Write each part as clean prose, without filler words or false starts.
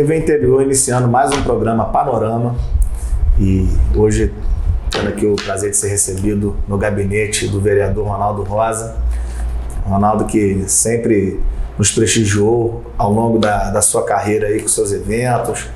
TV Interior iniciando mais um programa Panorama e hoje tendo aqui o prazer de ser recebido no gabinete do vereador Ronaldo Rosa. Ronaldo que sempre nos prestigiou ao longo da sua carreira aí com seus eventos,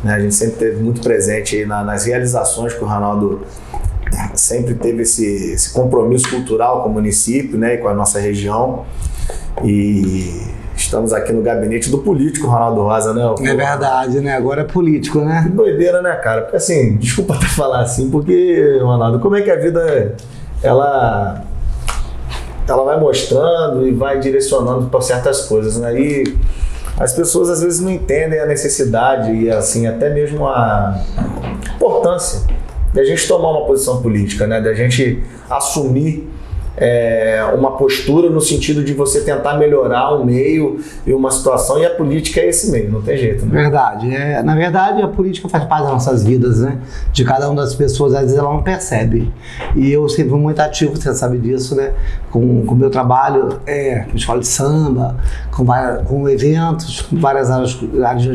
né? A gente sempre esteve muito presente aí nas realizações que o Ronaldo sempre teve esse compromisso cultural com o município, né, e com a nossa região. E estamos aqui no gabinete do político Ronaldo Rosa, né? É verdade, né? Agora é político, né? Que doideira, né, cara? Porque assim, desculpa até falar assim, porque, Ronaldo, como é que a vida, ela vai mostrando e vai direcionando para certas coisas, né? E as pessoas às vezes não entendem a necessidade e assim, até mesmo a importância da gente tomar uma posição política, né? Da gente assumir uma postura no sentido de você tentar melhorar um meio e uma situação, e a política é esse meio, não tem jeito, né? Verdade. Na verdade, a política faz parte das nossas vidas, né? De cada uma das pessoas, às vezes ela não percebe. E eu sempre fui muito ativo, você sabe disso, né? Com o meu trabalho, com escola de samba, com eventos, com várias áreas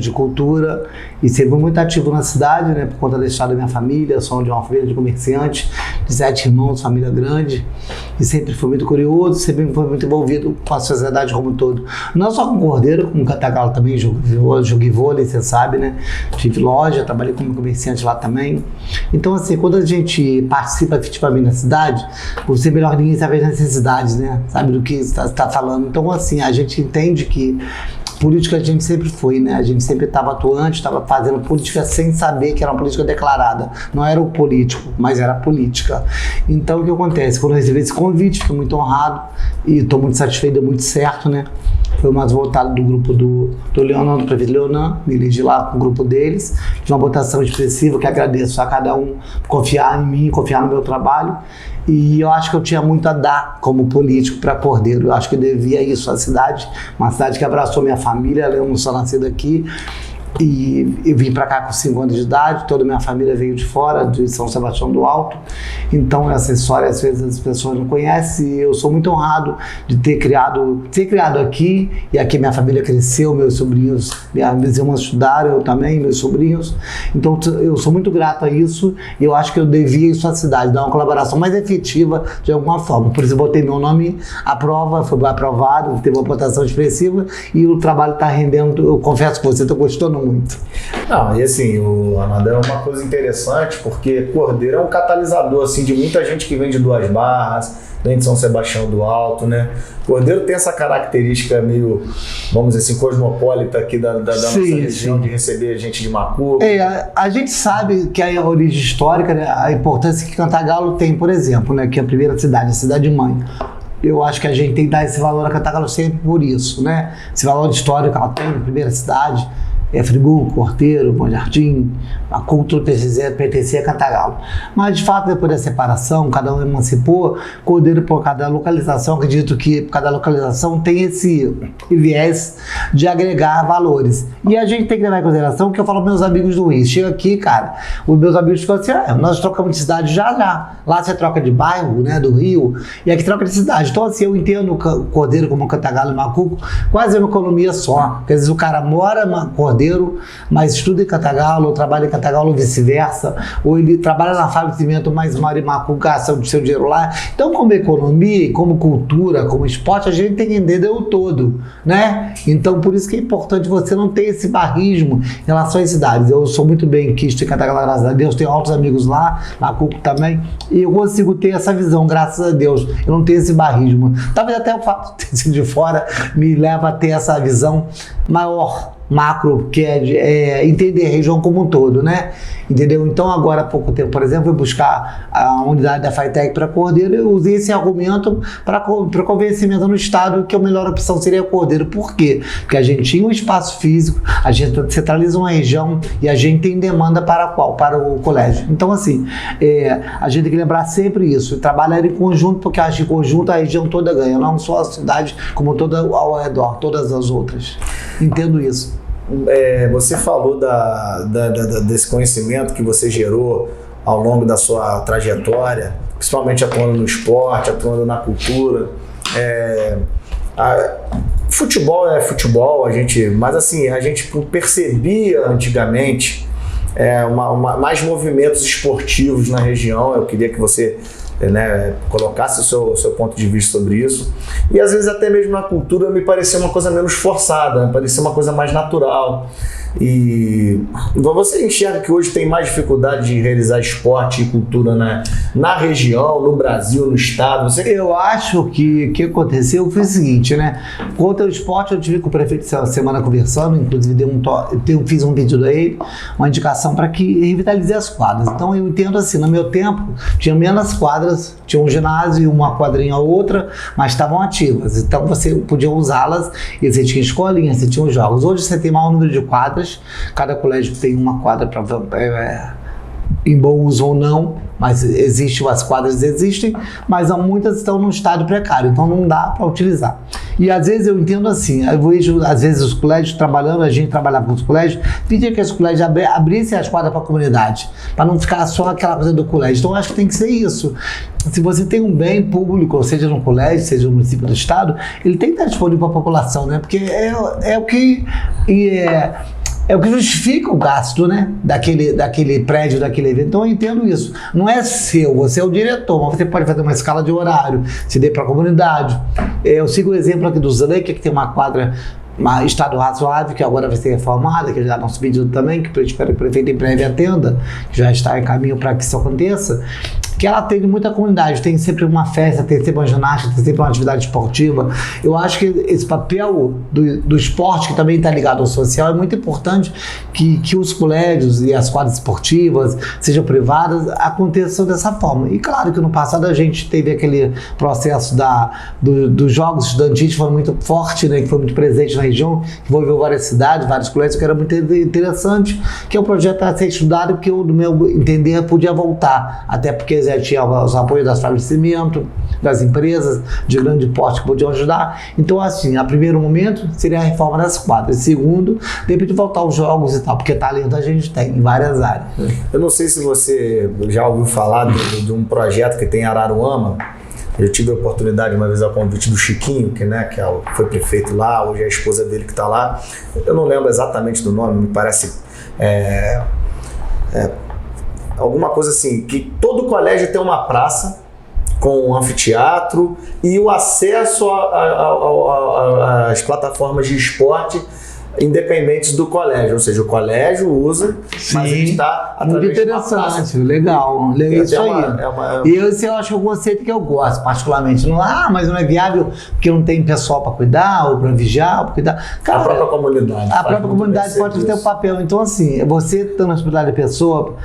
de cultura, e sempre muito ativo na cidade, né? Por conta da história da minha família, eu sou de uma família de comerciantes, de 7 irmãos, família grande, e sempre fui muito curioso, sempre fui muito envolvido com a sociedade como um todo. Não só com Cordeiro, como Cantagalo também, joguei vôlei, você sabe, né? Tive loja, trabalhei como comerciante lá também. Então, assim, quando a gente participa efetivamente na cidade, você melhor ninguém sabe as necessidades, né? Sabe do que está falando. Então, assim, a gente entende que política a gente sempre foi, né? A gente sempre estava atuante, estava fazendo política sem saber que era uma política declarada. Não era o político, mas era a política. Então, o que acontece? Quando eu recebi esse convite, fiquei muito honrado e estou muito satisfeito, deu muito certo, né? Foi o mais votado do grupo do Leonan, do prefeito Leonan, me elegi lá com o grupo deles. Tive uma votação expressiva que agradeço a cada um por confiar em mim, confiar no meu trabalho. E eu acho que eu tinha muito a dar como político para Cordeiro. Eu acho que eu devia isso à cidade, uma cidade que abraçou minha família. Eu não sou nascido aqui. E eu vim para cá com 5 anos de idade, toda a minha família veio de fora, de São Sebastião do Alto. Então essa história às vezes as pessoas não conhecem, e eu sou muito honrado de ser criado aqui, e aqui minha família cresceu, meus sobrinhos, minhas irmãs estudaram, eu também, meus sobrinhos. Então eu sou muito grato a isso, e eu acho que eu devia isso à cidade, dar uma colaboração mais efetiva de alguma forma. Por isso eu botei meu nome à prova, foi aprovado, teve uma votação expressiva, e o trabalho está rendendo. Eu confesso que você está gostando muito. Não, e assim, Ronaldo, é uma coisa interessante, porque Cordeiro é um catalisador assim, de muita gente que vem de Duas Barras, vem de São Sebastião do Alto, né? Cordeiro tem essa característica meio, vamos dizer assim, cosmopolita aqui da nossa região, de receber gente de Macuco. A gente sabe que a origem histórica, né, a importância que Cantagalo tem, por exemplo, né, que é a primeira cidade, a cidade-mãe. Eu acho que a gente tem que dar esse valor a Cantagalo sempre por isso, né? Esse valor histórico que ela tem, a primeira cidade. Friburgo, Cordeiro, Bom Jardim, a cultura pertencia a Cantagalo. Mas, de fato, depois da separação, cada um emancipou, Cordeiro, por cada localização, acredito que cada localização tem esse viés de agregar valores. E a gente tem que levar em consideração que eu falo para meus amigos do Rio. Chega aqui, cara, os meus amigos ficam assim, nós trocamos de cidade já. Lá você troca de bairro, né, do Rio, e aqui troca de cidade. Então, assim, eu entendo Cordeiro como Cantagalo e Macuco quase uma economia só. Porque às vezes o cara mora em Cordeiro, mas estuda em Cantagalo, ou trabalha em Cantagalo, ou vice-versa, ou ele trabalha na fábrica de cimento, mas mora em Macuco, gasta o seu dinheiro lá. Então, como economia, como cultura, como esporte, a gente tem que entender o todo, né? Então, por isso que é importante você não ter esse barrismo em relação às cidades. Eu sou muito bem quisto em Cantagalo, graças a Deus, tenho altos amigos lá, Macuco também, e eu consigo ter essa visão, graças a Deus. Eu não tenho esse barrismo. Talvez até o fato de ter sido de fora me leva a ter essa visão maior, macro, que é entender a região como um todo, né? Entendeu? Então, agora há pouco tempo, por exemplo, eu buscar a unidade da FATEC para Cordeiro, eu usei esse argumento para convencimento no Estado que a melhor opção seria Cordeiro. Por quê? Porque a gente tinha um espaço físico, a gente centraliza uma região e a gente tem demanda para qual? Para o colégio. Então, assim, a gente tem que lembrar sempre isso, trabalhar em conjunto, porque acho que em conjunto a região toda ganha, não só a cidade, como toda ao redor, todas as outras. Entendo isso. Você falou desse conhecimento que você gerou ao longo da sua trajetória, principalmente atuando no esporte, atuando na cultura. futebol é futebol, mas assim, a gente percebia antigamente mais movimentos esportivos na região. Eu queria que você colocasse o seu ponto de vista sobre isso. E às vezes até mesmo na cultura me parecia uma coisa menos forçada, me parecia uma coisa mais natural. E você enxerga que hoje tem mais dificuldade de realizar esporte e cultura na região, no Brasil, no estado? Eu acho que o que aconteceu foi o seguinte, né? Quanto ao esporte, eu tive com o prefeito essa semana conversando, inclusive fiz um pedido a ele, uma indicação para que revitalize as quadras. Então eu entendo assim, no meu tempo tinha menos quadras, tinha um ginásio, uma quadrinha ou outra, mas estavam ativas. Então você podia usá-las e você tinha escolinha, você tinha os jogos. Hoje você tem maior número de quadras. Cada colégio tem uma quadra em bom uso ou não, mas as quadras existem, mas muitas estão num estado precário, então não dá para utilizar. E às vezes eu entendo assim, eu vejo às vezes os colégios trabalhando, a gente trabalhava com os colégios, pedia que os colégios abrissem as quadras para a comunidade, para não ficar só aquela coisa do colégio. Então eu acho que tem que ser isso. Se você tem um bem público, seja no colégio, seja no município do estado, ele tem que estar disponível para a população, né? Porque é o que justifica o gasto, né? Daquele prédio, daquele evento. Então eu entendo isso. Não é seu, você é o diretor, mas você pode fazer uma escala de horário, se dê para a comunidade. Eu sigo o exemplo aqui do Zeleika, que tem uma quadra estado razoável, que agora vai ser reformada, que já é nosso pedido também, que eu espero que o prefeito em breve atenda, que já está em caminho para que isso aconteça, que ela atende muita comunidade, tem sempre uma festa, tem sempre uma ginástica, tem sempre uma atividade esportiva. Eu acho que esse papel do esporte, que também está ligado ao social, é muito importante que os colégios e as quadras esportivas, sejam privadas, aconteçam dessa forma. E claro que no passado a gente teve aquele processo dos jogos estudantis, que foi muito forte, né, que foi muito presente na região, que envolveu várias cidades, vários colégios, que era muito interessante, que o projeto a ser estudado, que eu, no meu entender, podia voltar, até porque já tinha os apoios das fábricas de cimento, das empresas de grande porte que podiam ajudar. Então, assim, a primeiro momento seria a reforma das quadras, segundo, de repente voltar aos jogos e tal, porque talento a gente tem em várias áreas. Eu não sei se você já ouviu falar de um projeto que tem em Araruama. Eu tive a oportunidade uma vez ao convite do Chiquinho, que foi prefeito lá, hoje é a esposa dele que está lá. Eu não lembro exatamente do nome, me parece alguma coisa assim, que todo colégio tem uma praça com um anfiteatro e o acesso às plataformas de esporte independentes do colégio, ou seja, o colégio usa, sim, mas a gente está muito interessante, legal isso aí. E esse eu acho que é um conceito que eu gosto particularmente. Não, mas não é viável porque não tem pessoal para cuidar ou para vigiar, ou para cuidar. Cara, a própria comunidade. A própria comunidade pode ter um papel. Então, assim, você tendo a hospitalidade da pessoa,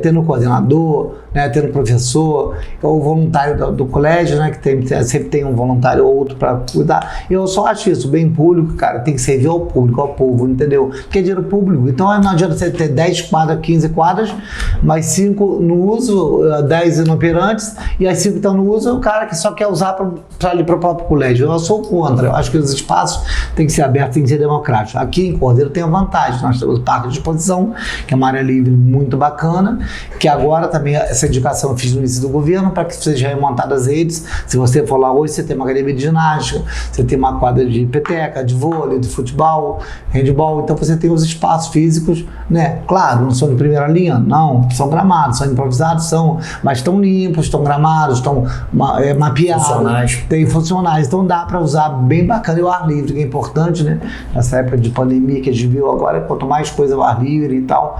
tendo coordenador, né, tendo professor, ou voluntário do colégio, né, que sempre tem um voluntário ou outro para cuidar. Eu só acho isso, bem público, cara, tem que servir ao público, ao povo, entendeu? Porque é dinheiro público. Então não adianta você ter 10 quadras, 15 quadras, mas 5 no uso, 10 inoperantes, e as 5 estão no uso, é o cara que só quer usar para ir para o próprio colégio. Eu sou contra. Eu acho que os espaços têm que ser abertos, têm que ser democráticos. Aqui em Cordeiro tem a vantagem. Nós temos o Parque de Exposição, que é uma área livre muito bacana, que agora também essa indicação eu fiz no início do governo para que sejam remontadas as redes. Se você for lá hoje, você tem uma academia de ginástica, você tem uma quadra de peteca, de vôlei, de futebol, handball, então você tem os espaços físicos, né? Claro, não são de primeira linha, não, são gramados, são improvisados, mas estão limpos, estão gramados, estão mapeados, tem funcionais, então dá para usar bem bacana. E o ar livre, que é importante, né? Nessa época de pandemia que a gente viu agora, quanto mais coisa ao ar livre e tal,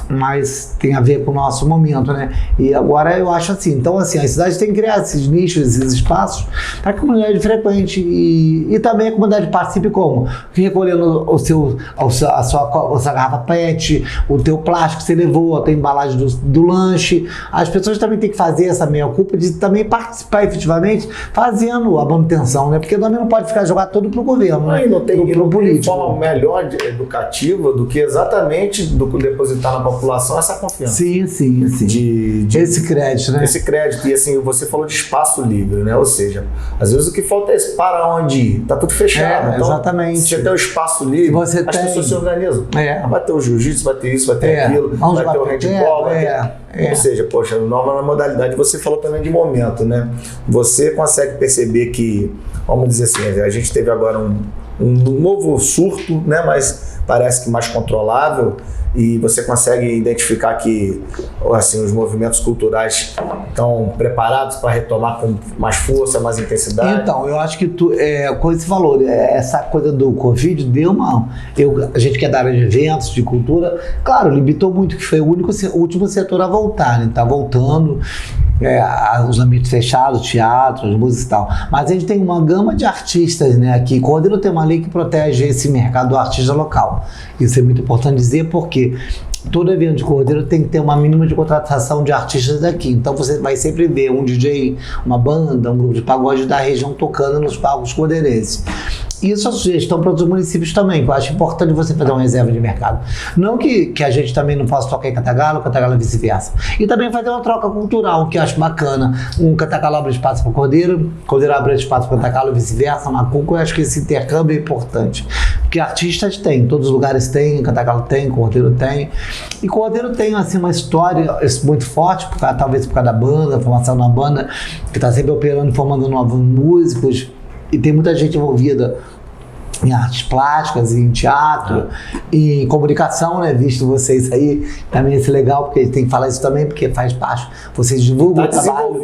mas tem a ver com o nosso momento, né? E agora eu acho assim, então assim, a cidade tem que criar esses nichos, esses espaços para que a comunidade frequente e também a comunidade participe como? Recolhendo a sua garrafa PET, o teu plástico que você levou, a tua embalagem do lanche. As pessoas também têm que fazer essa meia-culpa de também participar efetivamente fazendo a manutenção, né? Porque também não pode ficar jogar tudo pro governo, né? Não tem forma melhor educativa do que exatamente depositar na população essa confiança. Sim. Esse crédito, né? Esse crédito. E assim, você falou de espaço livre, né? Ou seja, às vezes o que falta é esse para onde ir. Tá tudo fechado. Então, exatamente. Se você tem o espaço livre, as pessoas se organizam. Vai ter o jiu-jitsu, vai ter isso, vai ter aquilo, vai ter o handball, Ou seja, poxa, nova modalidade. Você falou também de momento, né? Você consegue perceber que, vamos dizer assim, a gente teve agora novo surto, né? Mas parece que mais controlável, e você consegue identificar que assim, os movimentos culturais estão preparados para retomar com mais força, mais intensidade? Então, eu acho que coisa que você falou, essa coisa do Covid deu a gente que é da área de eventos, de cultura, claro, limitou muito, que foi o último setor a voltar, né? Tá voltando, os ambientes fechados, teatros, música e tal. Mas a gente tem uma gama de artistas, né, aqui. Cordeiro tem uma lei que protege esse mercado do artista local. Isso é muito importante dizer, porque todo evento de Cordeiro tem que ter uma mínima de contratação de artistas daqui. Então você vai sempre ver um DJ, uma banda, um grupo de pagode da região tocando nos palcos cordeirenses. Isso é sugestão para outros municípios também, que eu acho importante você fazer uma reserva de mercado. Não que a gente também não possa tocar em Cantagalo vice-versa. E também fazer uma troca cultural, que eu acho bacana. Um Cantagalo abre espaço para Cordeiro, Cordeiro abre espaço para Cantagalo vice-versa, Macuco. Eu acho que esse intercâmbio é importante. Porque artistas tem, todos os lugares tem, Cantagalo tem, Cordeiro tem. E Cordeiro tem assim, uma história muito forte, talvez por causa da banda, a formação da banda, que está sempre operando e formando novos músicos. E tem muita gente envolvida em artes plásticas, em teatro, em comunicação, né? Visto vocês aí, também é legal, porque tem que falar isso também, porque faz parte. Vocês divulgam o trabalho.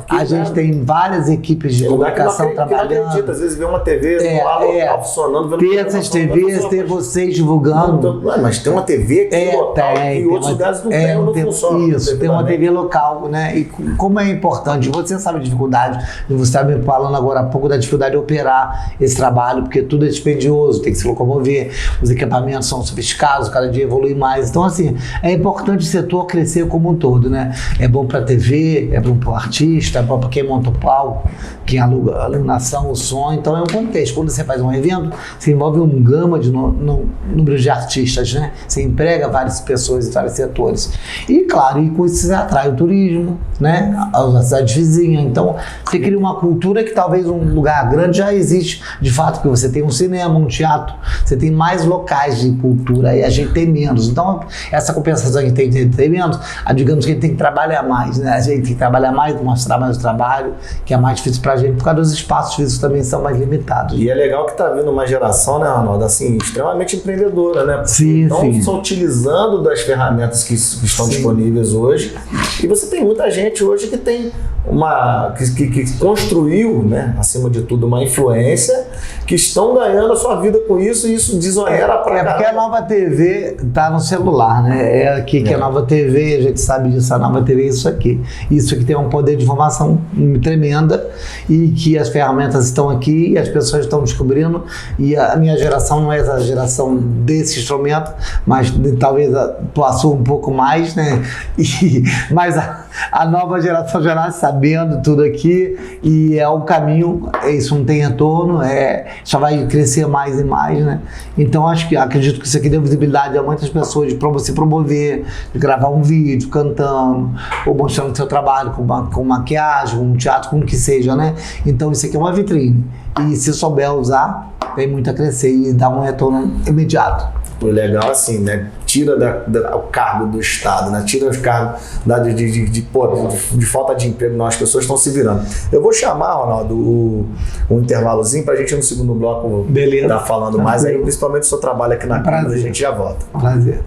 A gente tem várias equipes de comunicação trabalhando. Não acredita, às vezes vê uma TV local funcionando. Tem essas TVs, tem vocês divulgando. Mas tem uma TV aqui local e outros lugares não funcionam. Isso, tem uma TV local, né? E como é importante, você sabe a dificuldade, você está me falando agora há pouco da dificuldade de operar esse trabalho, porque tudo é dispendioso, tem que se locomover, os equipamentos são sofisticados, cada dia evolui mais. Então, assim, é importante o setor crescer como um todo, né? É bom para a TV, é bom para o artista, é bom para quem monta o palco, quem aluga a iluminação, o som. Então, é um contexto. Quando você faz um evento, você envolve um gama de número de artistas, né? Você emprega várias pessoas em vários setores. E, claro, e com isso você atrai o turismo, né? A cidade vizinha. Então, você cria uma cultura que talvez um lugar grande já existe, de fato, que você tem um cinema, um teatro, você tem mais locais de cultura e a gente tem menos. Então, essa compensação que tem que ter menos, digamos que a gente tem que trabalhar mais, né? A gente tem que trabalhar mais, mostrar mais o trabalho, que é mais difícil pra gente, por causa dos espaços físicos também são mais limitados. E é legal que tá vindo uma geração, né, Arnaldo, assim, extremamente empreendedora, né? Sim, sim. Estão utilizando das ferramentas que estão disponíveis hoje. E você tem muita gente hoje que tem que construiu, né, acima de tudo, uma influência, que estão ganhando a sua vida com isso, e isso desonera pra caramba. Porque a Nova TV tá no celular, né? É aqui que a Nova TV, a gente sabe disso, a Nova TV é isso aqui. Isso aqui tem um poder de informação tremenda, e que as ferramentas estão aqui e as pessoas estão descobrindo, e a minha geração não é essa geração desse instrumento, mas talvez passou um pouco mais, né? Mas a nova geração já nasce sabendo tudo aqui, e é o caminho, isso não tem retorno, só vai crescer mais e mais, né? Então acredito que isso aqui deu visibilidade a muitas pessoas para você promover, de gravar um vídeo cantando, ou mostrando o seu trabalho com maquiagem, com teatro, com o que seja, né? Então isso aqui é uma vitrine, e se souber usar, tem muito a crescer e dá um retorno imediato. O legal, assim, né? Tira o cargo do Estado, né? Tira os cargos de falta de emprego, não, as pessoas estão se virando. Eu vou chamar, Ronaldo, um intervalozinho pra gente no segundo bloco estar falando mais aí, principalmente do seu trabalho aqui na casa, a gente já volta. Prazer.